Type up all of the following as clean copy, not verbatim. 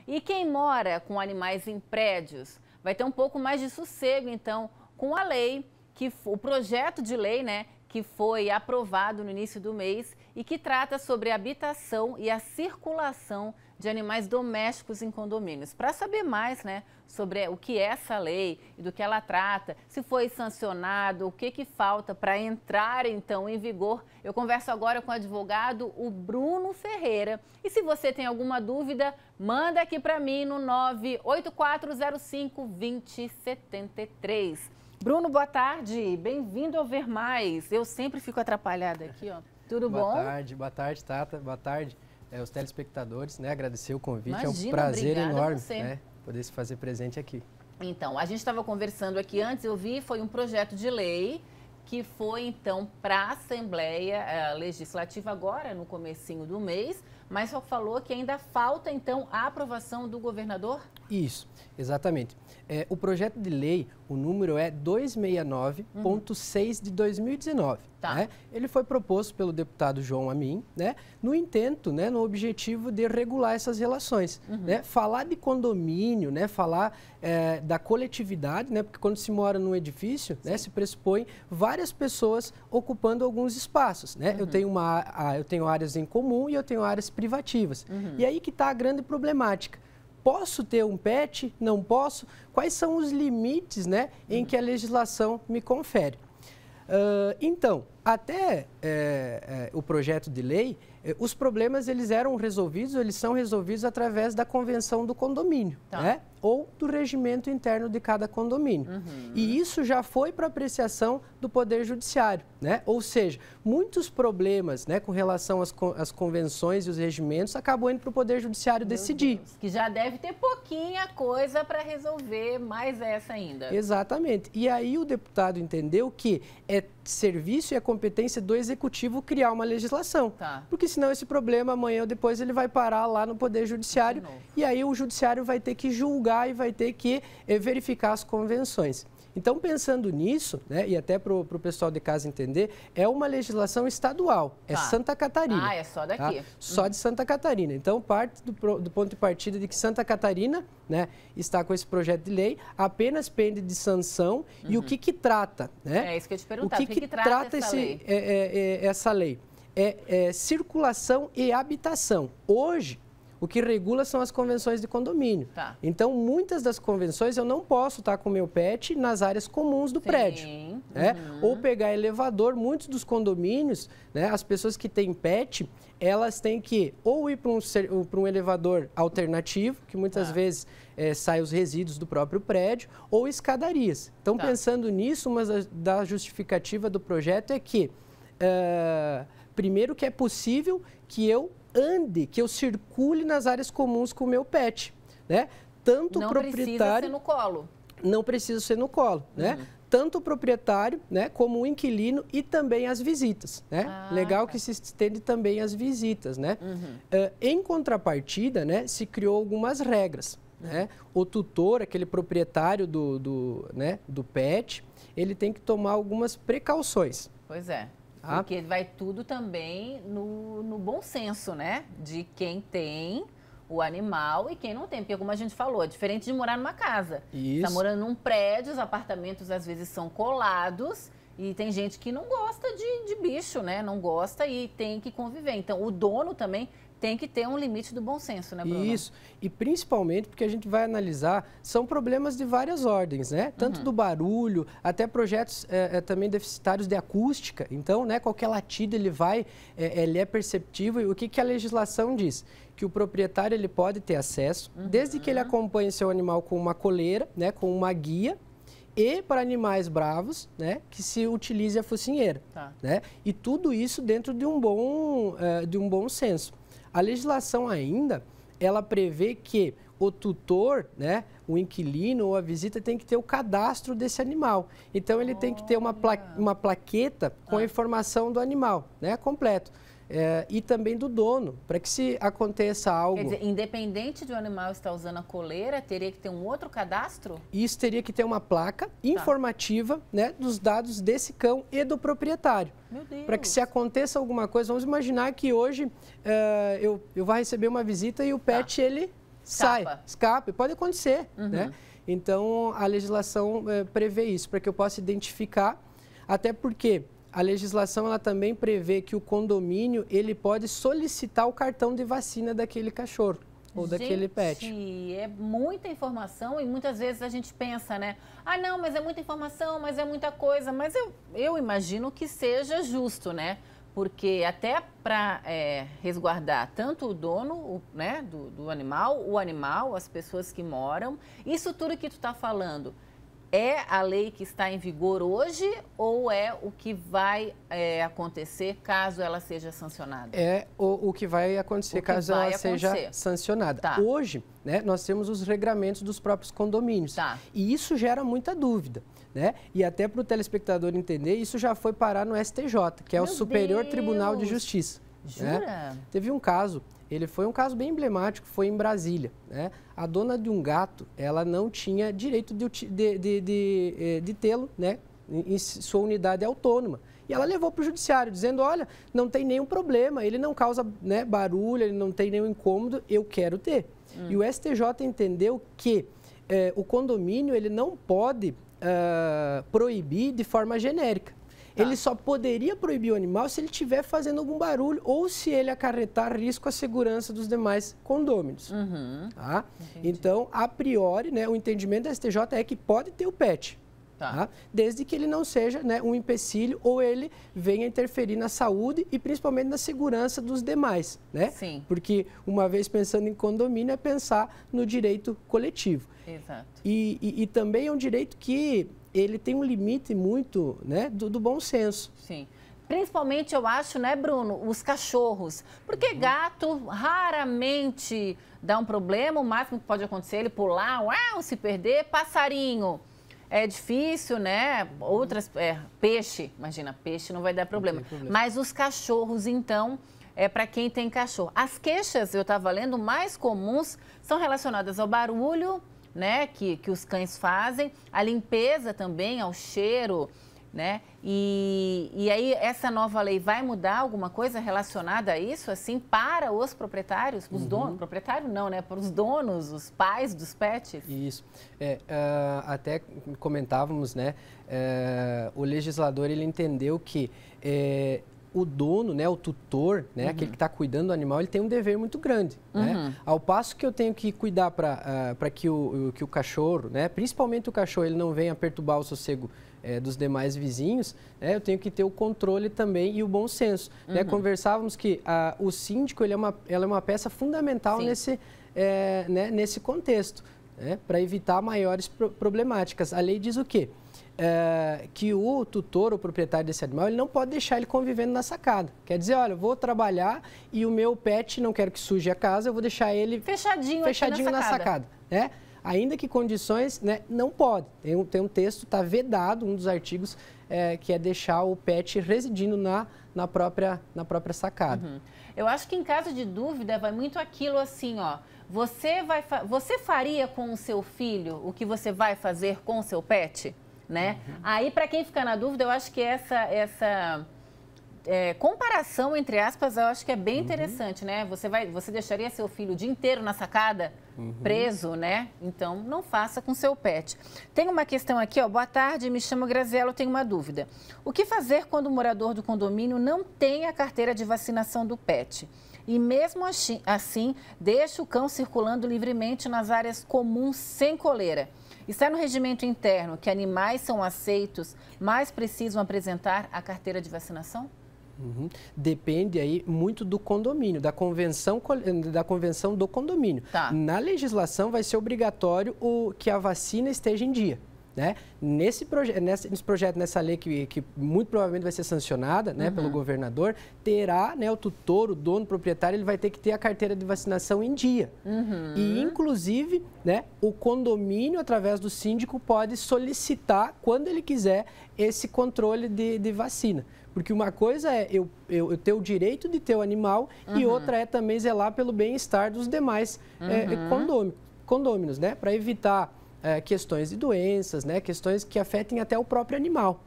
E quem mora com animais em prédios vai ter um pouco mais de sossego, então, com a lei, o projeto de lei, né, que foi aprovado no início do mês e que trata sobre a habitação e a circulação de animais domésticos em condomínios. Para saber mais, né, sobre o que é essa lei e do que ela trata, se foi sancionado, o que falta para entrar então em vigor, eu converso agora com o advogado, o Bruno Ferreira. E se você tem alguma dúvida, manda aqui para mim no 98405-2073. Bruno, boa tarde. Bem-vindo ao Ver Mais. Eu sempre fico atrapalhada aqui, ó. Tudo bom? Boa tarde, Tata. Boa tarde, os telespectadores, né? Agradecer o convite. Imagina, é um prazer enorme, você. né? Poder se fazer presente aqui. Então, a gente estava conversando aqui antes, eu vi, foi um projeto de lei que foi, então, para a Assembleia Legislativa agora, no comecinho do mês, mas só falou que ainda falta, então, a aprovação do governador? Isso, exatamente. O projeto de lei, o número é 269.6 de 2019. Tá. Né? Ele foi proposto pelo deputado João Amin, né? No intento, né? No objetivo de regular essas relações. Né? Falar de condomínio, né? Falar da coletividade, né? Porque quando se mora num edifício, né? Se pressupõe várias pessoas ocupando alguns espaços. Né? Eu tenho áreas em comum e eu tenho áreas privativas. E aí que está a grande problemática. Posso ter um pet? Não posso? Quais são os limites, né, em que a legislação me confere? Então, até o projeto de lei, os problemas eles são resolvidos através da convenção do condomínio, tá, né? Ou do regimento interno de cada condomínio. E isso já foi para apreciação do Poder Judiciário, né? Ou seja, muitos problemas, né, com relação às convenções e os regimentos acabam indo para o Poder Judiciário decidir. Deus, que já deve ter pouquinha coisa para resolver, mais essa ainda. Exatamente. E aí o deputado entendeu que é serviço e a competência do Executivo criar uma legislação. Tá. Porque senão esse problema amanhã ou depois ele vai parar lá no Poder Judiciário e aí o Judiciário vai ter que julgar e vai ter que verificar as convenções. Então, pensando nisso, né, e até para o pessoal de casa entender, é uma legislação estadual, é Santa Catarina. Ah, é só daqui. Tá? Só de Santa Catarina. Então, parte do ponto de partida de que Santa Catarina, né, está com esse projeto de lei, apenas pende de sanção e o que trata. Né? É isso que eu te perguntava, o que trata essa lei? É circulação e habitação. Hoje, o que regula são as convenções de condomínio. Tá. Então, muitas das convenções eu não posso estar com o meu pet nas áreas comuns do prédio. Né? Ou pegar elevador, muitos dos condomínios, né, as pessoas que têm pet, elas têm que ou ir para um elevador alternativo, que muitas vezes sai os resíduos do próprio prédio, ou escadarias. Então, pensando nisso, uma da justificativa do projeto é que, primeiro, que é possível que eu que eu circule nas áreas comuns com o meu pet, né? Tanto não o proprietário... Não precisa ser no colo. Não precisa ser no colo, né? Tanto o proprietário, né, como o inquilino e também as visitas, né? Legal que se estende também as visitas, né? Em contrapartida, né, se criou algumas regras, né? O tutor, aquele proprietário do pet, ele tem que tomar algumas precauções. Pois é. Porque vai tudo também no bom senso, né? De quem tem o animal e quem não tem. Porque, como a gente falou, é diferente de morar numa casa. Isso. Está morando num prédio, os apartamentos às vezes são colados e tem gente que não gosta de bicho, né? Não gosta e tem que conviver. Então, o dono também tem que ter um limite do bom senso, né, Bruno? Isso, e principalmente porque a gente vai analisar, são problemas de várias ordens, né? Tanto do barulho, até projetos também deficitários de acústica. Então, né, qualquer latido ele é perceptível. E o que a legislação diz? Que o proprietário ele pode ter acesso, desde que ele acompanhe seu animal com uma coleira, né, com uma guia, e para animais bravos, né, que se utilize a focinheira. Né? E tudo isso dentro de um bom senso. A legislação ainda, ela prevê que o tutor, né, o inquilino ou a visita tem que ter o cadastro desse animal. Então, ele tem que ter uma plaqueta com a informação do animal, né, completo. E também do dono, para que se aconteça algo... Quer dizer, independente de o animal estar usando a coleira, teria que ter um outro cadastro? Isso teria que ter uma placa informativa, né, dos dados desse cão e do proprietário. Meu Deus! Para que se aconteça alguma coisa, vamos imaginar que hoje eu vá receber uma visita e o pet, ele escapa, pode acontecer, né? Então, a legislação prevê isso, para que eu possa identificar, até porque a legislação ela também prevê que o condomínio ele pode solicitar o cartão de vacina daquele cachorro ou daquele pet. É muita informação e muitas vezes a gente pensa, né? Ah, não, mas é muita informação, mas é muita coisa. Mas eu imagino que seja justo, né? Porque até para resguardar tanto o dono, né, do animal, o animal, as pessoas que moram, isso tudo que tu está falando, é a lei que está em vigor hoje ou é o que vai acontecer caso ela seja sancionada? É o que vai acontecer caso ela seja sancionada. Tá. Hoje, né, nós temos os regramentos dos próprios condomínios. Tá. E isso gera muita dúvida, né? E até para o telespectador entender, isso já foi parar no STJ, que é o Superior Tribunal de Justiça. Jura? Né? Teve um caso, ele foi um caso bem emblemático, foi em Brasília, né? A dona de um gato, ela não tinha direito de tê-lo, né, em sua unidade autônoma. E ela levou para o judiciário, dizendo, olha, não tem nenhum problema, ele não causa, né, barulho, ele não tem nenhum incômodo, eu quero ter. E o STJ entendeu que o condomínio ele não pode proibir de forma genérica. Tá. Ele só poderia proibir o animal se ele estiver fazendo algum barulho ou se ele acarretar risco à segurança dos demais condôminos. Tá? Então, a priori, né, o entendimento da STJ é que pode ter o pet. Tá? Desde que ele não seja, né, um empecilho ou ele venha interferir na saúde e principalmente na segurança dos demais. Né? Sim. Porque uma vez pensando em condomínio é pensar no direito coletivo. Exato. E também é um direito que ele tem um limite muito, né, do bom senso. Sim. Principalmente, eu acho, né, Bruno, os cachorros. Porque gato raramente dá um problema, o máximo que pode acontecer é ele pular, uau, se perder. Passarinho é difícil, né? Outras, peixe, imagina, peixe não vai dar problema. Mas os cachorros, então, é para quem tem cachorro. As queixas, eu estava lendo, mais comuns são relacionadas ao barulho, né, que os cães fazem, a limpeza também, ao cheiro, né? E aí essa nova lei vai mudar alguma coisa relacionada a isso, assim, para os proprietários, os donos, proprietário não, né? Para os donos, os pais dos pets? Isso. Até comentávamos, né? O legislador ele entendeu que o dono, né, o tutor, né, aquele que está cuidando do animal, ele tem um dever muito grande. Né? Ao passo que eu tenho que cuidar para que o cachorro, né, principalmente o cachorro, ele não venha perturbar o sossego dos demais vizinhos, né, eu tenho que ter o controle também e o bom senso. Né? Conversávamos que o síndico ela é uma peça fundamental nesse contexto, né, para evitar maiores problemáticas. A lei diz o quê? Que o tutor, o proprietário desse animal, ele não pode deixar ele convivendo na sacada. Quer dizer, olha, eu vou trabalhar e o meu pet, não quero que suje a casa, eu vou deixar ele fechadinho na sacada. Né? Ainda que condições, né, não pode. Tem um texto, está vedado, um dos artigos, que é deixar o pet residindo na própria sacada. Eu acho que em caso de dúvida, vai muito aquilo assim, ó. Você faria com o seu filho o que você vai fazer com o seu pet? Né? Aí, para quem fica na dúvida, eu acho que essa comparação, entre aspas, eu acho que é bem interessante, né? Você deixaria seu filho o dia inteiro na sacada, preso, né? Então, não faça com seu pet. Tem uma questão aqui, ó. Boa tarde, me chamo Graziela, eu tenho uma dúvida. O que fazer quando o morador do condomínio não tem a carteira de vacinação do pet? E mesmo assim, deixa o cão circulando livremente nas áreas comuns sem coleira? Está no regimento interno que animais são aceitos, mas precisam apresentar a carteira de vacinação? Depende aí muito do condomínio, da convenção do condomínio. Tá. Na legislação vai ser obrigatório que a vacina esteja em dia. Né? Nesse projeto, nessa lei que muito provavelmente vai ser sancionada, né, pelo governador, terá, né, o tutor, o dono, o proprietário, ele vai ter que ter a carteira de vacinação em dia. E, inclusive, né, o condomínio, através do síndico, pode solicitar, quando ele quiser, esse controle de vacina. Porque uma coisa é eu ter o direito de ter o animal e outra é também zelar pelo bem-estar dos demais condôminos, né, para evitar questões de doenças, né, questões que afetem até o próprio animal.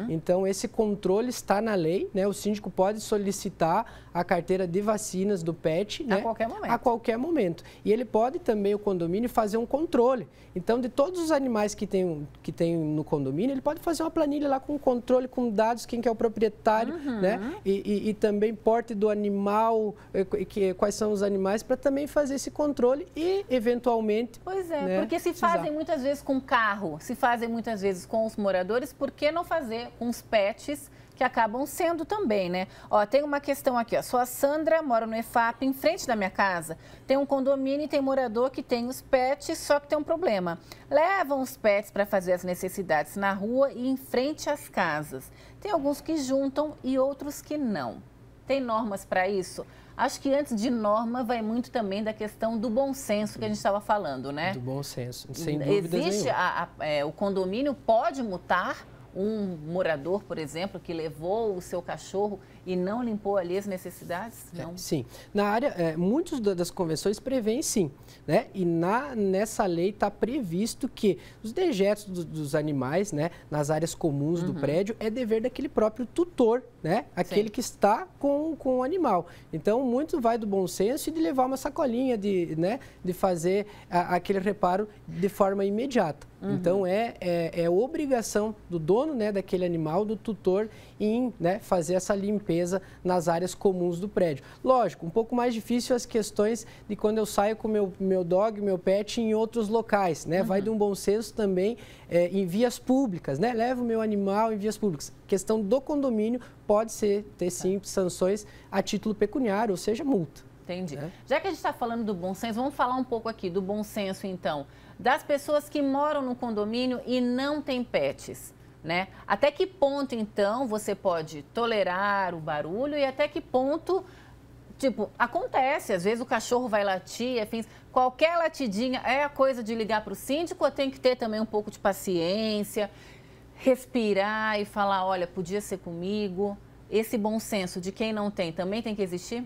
Então, esse controle está na lei, né, o síndico pode solicitar a carteira de vacinas do pet, né? A qualquer momento. A qualquer momento. E ele pode também, o condomínio, fazer um controle. Então, de todos os animais que tem no condomínio, ele pode fazer uma planilha lá com controle, com dados, quem que é o proprietário, né? E também porte do animal, quais são os animais, para também fazer esse controle e, eventualmente... Pois é, né, porque se fazem muitas vezes com carro, se fazem muitas vezes com os moradores, por que não fazer com os pets, que acabam sendo também, né? Ó, tem uma questão aqui, ó. Sou a Sandra, moro no EFAP, em frente da minha casa. Tem um condomínio e tem morador que tem os pets, só que tem um problema. Levam os pets para fazer as necessidades na rua e em frente às casas. Tem alguns que juntam e outros que não. Tem normas para isso? Acho que antes de norma vai muito também da questão do bom senso que a gente estava falando, né? Do bom senso, sem dúvidas Existe nenhuma. O condomínio pode multar um morador, por exemplo, que levou o seu cachorro e não limpou ali as necessidades? Não. Sim. Na área, muitas das convenções prevêem sim, né? E nessa lei está previsto que os dejetos dos animais, né, nas áreas comuns do prédio, é dever daquele próprio tutor, né? Aquele que está com o animal. Então, muito vai do bom senso e de levar uma sacolinha, de fazer aquele reparo de forma imediata. Então, é obrigação do dono, né, daquele animal, do tutor, em, né, fazer essa limpeza nas áreas comuns do prédio. Lógico, um pouco mais difícil as questões de quando eu saio com meu dog, meu pet em outros locais, né? Vai de um bom senso também em vias públicas, né? Levo o meu animal em vias públicas. Questão do condomínio pode ter sim sanções a título pecuniário, ou seja, multa. Entendi. Já que a gente está falando do bom senso, vamos falar um pouco aqui do bom senso, então, das pessoas que moram no condomínio e não têm pets, né? Até que ponto, então, você pode tolerar o barulho e até que ponto, tipo, acontece, às vezes o cachorro vai latir, afins, qualquer latidinha é a coisa de ligar para o síndico ou tem que ter também um pouco de paciência, respirar e falar, olha, podia ser comigo? Esse bom senso de quem não tem também tem que existir?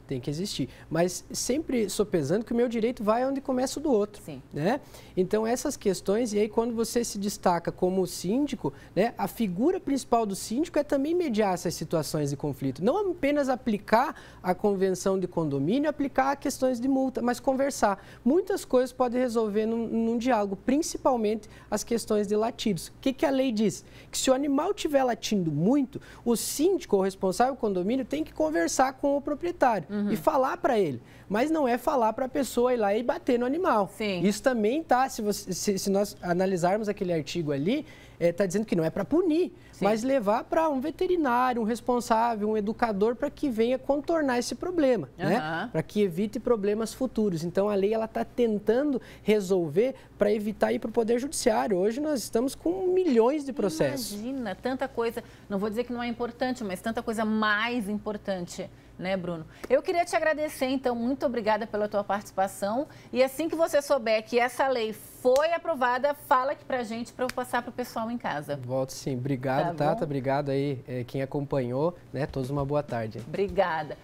Tem que existir. Mas sempre sopesando que o meu direito vai onde começa o do outro. Sim. Né? Então, essas questões, e aí quando você se destaca como síndico, né, a figura principal do síndico é também mediar essas situações de conflito. Não apenas aplicar a convenção de condomínio, aplicar questões de multa, mas conversar. Muitas coisas podem resolver num diálogo, principalmente as questões de latidos. O que a lei diz? Que se o animal estiver latindo muito, o síndico ou responsável do condomínio tem que conversar com o proprietário e falar para ele. Mas não é falar para a pessoa ir lá e bater no animal. Sim. Isso também está, se nós analisarmos aquele artigo ali, está dizendo que não é para punir, mas levar para um veterinário, um responsável, um educador, para que venha contornar esse problema, né? Para que evite problemas futuros. Então, a lei está tentando resolver para evitar ir para o Poder Judiciário. Hoje nós estamos com milhões de processos. Imagina, tanta coisa, não vou dizer que não é importante, mas tanta coisa mais importante, né, Bruno? Eu queria te agradecer, então, muito obrigada pela tua participação. E assim que você souber que essa lei foi aprovada, fala aqui pra gente, para eu passar pro pessoal em casa. Volto sim. Obrigado, Tata. Obrigado aí quem acompanhou, né? Todos uma boa tarde. Obrigada.